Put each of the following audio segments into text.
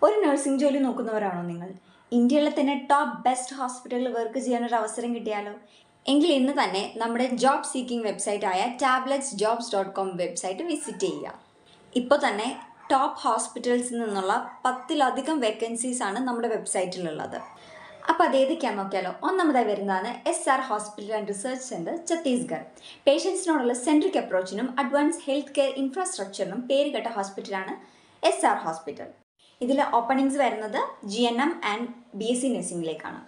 ഒരു നഴ്സിംഗ് ജോലി നോക്കുന്നവരാണോ നിങ്ങൾ? ഇന്ത്യയിലെ തന്നെ ടോപ്പ് ബെസ്റ്റ് ഹോസ്പിറ്റലിൽ വർക്ക് ചെയ്യാനൊരു അവസരം കിട്ടിയാലോ? എങ്കിൽ ഇന്ന് തന്നെ നമ്മുടെ ജോബ് സീക്കിംഗ് വെബ്സൈറ്റായ tabletjobs.com വെബ്സൈറ്റ് വിസിറ്റ് ചെയ്യുക. ഇപ്പോൾ തന്നെ ടോപ്പ് ഹോസ്പിറ്റൽസിൽ നിന്നുള്ള 10ലധികം വേക്കൻസീസ് ആണ് നമ്മുടെ വെബ്സൈറ്റിലുള്ളത്. അപ്പോൾ അത് ഏതൊക്കെയാണെന്ന് നോക്കിയാലോ. ഒന്നാമതായി വരുന്നതാണ് SR hospital and research centre, Chhattisgarh. പേഷ്യൻസിനോടുള്ള സെൻട്രിക് അപ്രോച്ചിനും അഡ്വാൻസ് ഹെൽത്ത് കെയർ ഇൻഫ്രാസ്ട്രക്ചറിനും പേരുകെട്ട ഹോസ്പിറ്റലാണ് SR ഹോസ്പിറ്റൽ. ഇതിൽ ഓപ്പണിങ്സ് വരുന്നത് GNM ആൻഡ് BSc നഴ്സിംഗിലേക്കാണ്.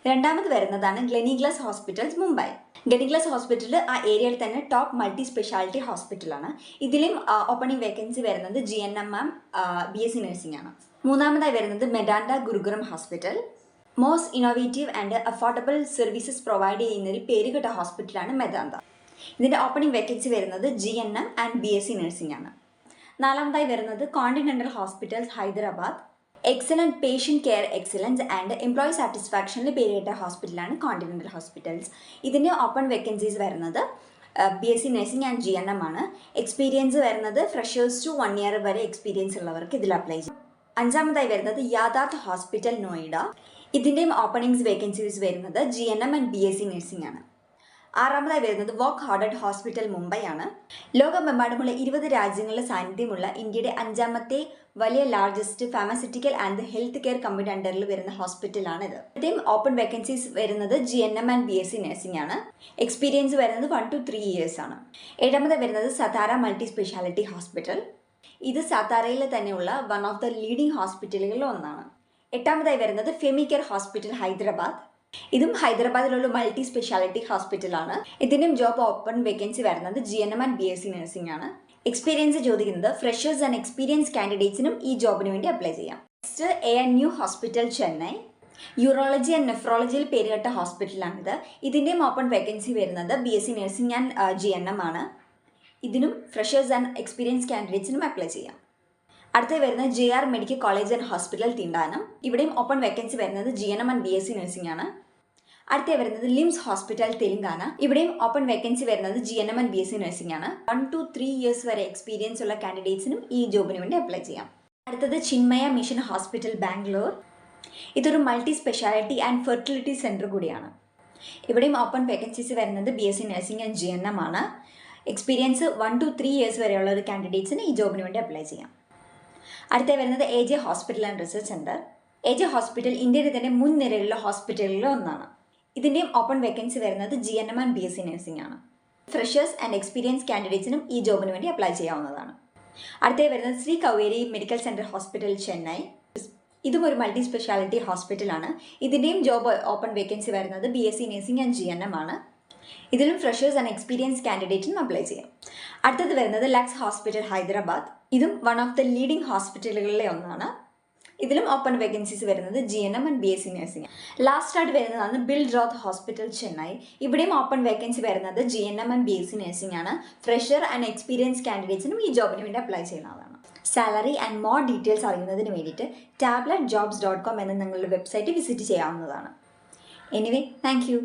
രണ്ടാമത് വരുന്നതാണ് Gleneagles hospitals, Mumbai. Gleneagles hospital ആ ഏരിയയിൽ തന്നെ ടോപ്പ് മൾട്ടി സ്പെഷ്യാലിറ്റി ഹോസ്പിറ്റലാണ്. ഇതിലും ഓപ്പണിംഗ് വേക്കൻസി വരുന്നത് GNM ആൻഡ് BSc നഴ്സിംഗ് ആണ്. മൂന്നാമതായി വരുന്നത് Medanta Gurugram hospital. Most innovative and affordable services provide ചെയ്യുന്നതിൽ പേരുകെട്ട ഹോസ്പിറ്റലാണ് മെഡാൻഡ. ഇതിൻ്റെ ഓപ്പണിംഗ് വേക്കൻസി വരുന്നത് GNM ആൻഡ് BSc നഴ്സിംഗ് ആണ്. നാലാമതായി വരുന്നത് Continental hospitals, Hyderabad. Excellent patient care excellence and employee സാറ്റിസ്ഫാക്ഷനിൽ പേരുകെട്ട ഹോസ്പിറ്റലാണ് കോണ്ടിനെൻ്റൽ ഹോസ്പിറ്റൽസ്. ഇതിൻ്റെ ഓപ്പൺ വേക്കൻസീസ് വരുന്നത് BSc നഴ്സിംഗ് ആൻഡ് GNM ആണ്. എക്സ്പീരിയൻസ് വരുന്നത് ഫ്രഷേഴ്സ് ടു 1 year വരെ എക്സ്പീരിയൻസ് ഉള്ളവർക്ക് ഇതിൽ അപ്ലൈ ചെയ്യും. അഞ്ചാമതായി വരുന്നത് യാഥാർത്ഥ ഹോസ്പിറ്റൽ, നോയിഡ. ഇതിൻ്റെയും ഓപ്പണിങ്സ് വേക്കൻസീസ് വരുന്നത് GNM ആൻഡ് BSc നഴ്സിംഗ് ആണ്. ആറാമതായി വരുന്നത് വർക്ക് ഹാർഡഡ് ഹോസ്പിറ്റൽ, മുംബൈ ആണ്. ലോകമെമ്പാടുമുള്ള 20 രാജ്യങ്ങളിലെ സാന്നിധ്യമുള്ള ഇന്ത്യയുടെ 5ാമത്തെ വലിയ largest pharmaceutical and health care company അണ്ടറിൽ വരുന്ന ഹോസ്പിറ്റലാണിത്. ഇവിടെയും ഓപ്പൺ വേക്കൻസീസ് വരുന്നത് GNM ആൻഡ് BSc നഴ്സിംഗ് ആണ്. എക്സ്പീരിയൻസ് വരുന്നത് 1 to 3 years ആണ്. ഏഴാമതായി വരുന്നത് സതാര മൾട്ടി സ്പെഷ്യാലിറ്റി ഹോസ്പിറ്റൽ. ഇത് സതാരയിൽ തന്നെയുള്ള വൺ ഓഫ് ദ ലീഡിംഗ് ഹോസ്പിറ്റലുകളിൽ ഒന്നാണ്. എട്ടാമതായി വരുന്നത് ഫെമികെയർ ഹോസ്പിറ്റൽ, ഹൈദരാബാദ്. ഇതും ഹൈദരാബാദിലുള്ള മൾട്ടി സ്പെഷ്യാലിറ്റി ഹോസ്പിറ്റലാണ്. ഇതിൻ്റെയും ജോബ് ഓപ്പൺ വേക്കൻസി വരുന്നത് GNM ആൻഡ് BSc നഴ്സിംഗ് ആണ്. എക്സ്പീരിയൻസ് ചോദിക്കുന്നത് ഫ്രഷേഴ്സ് ആൻഡ് എക്സ്പീരിയൻസ് കാൻഡിഡേറ്റ്സിനും ഈ ജോബിന് വേണ്ടി അപ്ലൈ ചെയ്യാം. Next ANU hospital, Chennai. Urology and നെഫ്രോളജിയിൽ പേരുകെട്ട ഹോസ്പിറ്റലാണിത്. ഇതിൻ്റെയും ഓപ്പൺ വേക്കൻസി വരുന്നത് BSc നഴ്സിംഗ് ആൻഡ് GNM ആണ്. ഇതിനും ഫ്രഷേഴ്സ് ആൻഡ് എക്സ്പീരിയൻസ് കാൻഡിഡേറ്റ്സിനും അപ്ലൈ ചെയ്യാം. അടുത്ത വരുന്നത് JR medical college and hospital, തിണ്ടാനം. ഇവിടെയും ഓപ്പൺ വേക്കൻസി വരുന്നത് GNM ആൻഡ് BSc നഴ്സിംഗ് ആണ്. അടുത്ത വരുന്നത് ലിംസ് ഹോസ്പിറ്റൽ, തെലങ്കാന. ഇവിടെയും ഓപ്പൺ വേക്കൻസി വരുന്നത് GNM ആൻഡ് BSc നഴ്സിംഗ് ആണ്. 1 to 3 years വരെ എക്സ്പീരിയൻസ് ഉള്ള കാൻഡിഡേറ്റ്സിനും ഈ ജോബിന് വേണ്ടി അപ്ലൈ ചെയ്യാം. അടുത്തത് ചിന്മയ മിഷൻ ഹോസ്പിറ്റൽ, ബാംഗ്ലൂർ. ഇതൊരു multi speciality and fertility centre കൂടിയാണ്. ഇവിടെയും ഓപ്പൺ വേക്കൻസീസ് വരുന്നത് BSc നഴ്സിംഗ് ആൻഡ് GNM ആണ്. എക്സ്പീരിയൻസ് 1 to 3 years വരെയുള്ള ഒരു കാൻഡിഡേറ്റ്സിന് ഈ ജോബിന് വേണ്ടി അപ്ലൈ ചെയ്യാം. അടുത്ത വരുന്നത് AJ hospital and research centre. AJ hospital ഇന്ത്യയിലെ തന്നെ മുൻനിരയിലുള്ള ഹോസ്പിറ്റലുകളിൽ ഒന്നാണ്. ഇതിൻ്റെയും ഓപ്പൺ വേക്കൻസി വരുന്നത് GNM ആൻഡ് BSc നഴ്സിംഗ് ആണ്. ഫ്രഷേഴ്സ് ആൻഡ് എക്സ്പീരിയൻസ് കാൻഡിഡേറ്റ്സിനും ഈ ജോബിന് വേണ്ടി അപ്ലൈ ചെയ്യാവുന്നതാണ്. അടുത്ത വരുന്നത് Shri Kauvery medical centre hospital, Chennai. ഇതും ഒരു മൾട്ടി സ്പെഷ്യാലിറ്റി ഹോസ്പിറ്റലാണ്. ഇതിൻ്റെയും ജോബ് ഓപ്പൺ വേക്കൻസി വരുന്നത് BSc നഴ്സിംഗ് ആൻഡ് GNM ആണ്. ഇതിലും ഫ്രഷേഴ്സ് ആൻഡ് എക്സ്പീരിയൻസ് കാൻഡിഡേറ്റിനും അപ്ലൈ ചെയ്യാം. അടുത്തത് വരുന്നത് ലക്സ് ഹോസ്പിറ്റൽ, ഹൈദരാബാദ്. ഇതും വൺ ഓഫ് ദ ലീഡിംഗ് ഹോസ്പിറ്റലുകളിലെ ഒന്നാണ്. ഇതിലും ഓപ്പൺ വേക്കൻസീസ് വരുന്നത് GNM and BSc nursing. Last ആയിട്ട് വരുന്നതാണ് ബിൽ റോത്ത് ഹോസ്പിറ്റൽ, ചെന്നൈ. ഇവിടെയും ഓപ്പൺ വേക്കൻസി വരുന്നത് GNM ആൻഡ് BSc നഴ്സിംഗ് ആണ്. ഫ്രഷർ ആൻഡ് എക്സ്പീരിയൻസ് കാൻഡിഡേറ്റ്സിനും ഈ ജോബിന് വേണ്ടി അപ്ലൈ ചെയ്യുന്നതാണ്. സാലറി ആൻഡ് മോർ ഡീറ്റെയിൽസ് അറിയുന്നതിന് വേണ്ടിയിട്ട് tabletjobs.com എന്ന നിങ്ങളുടെ വെബ്സൈറ്റ് വിസിറ്റ് ചെയ്യാവുന്നതാണ്. Anyway, thank you.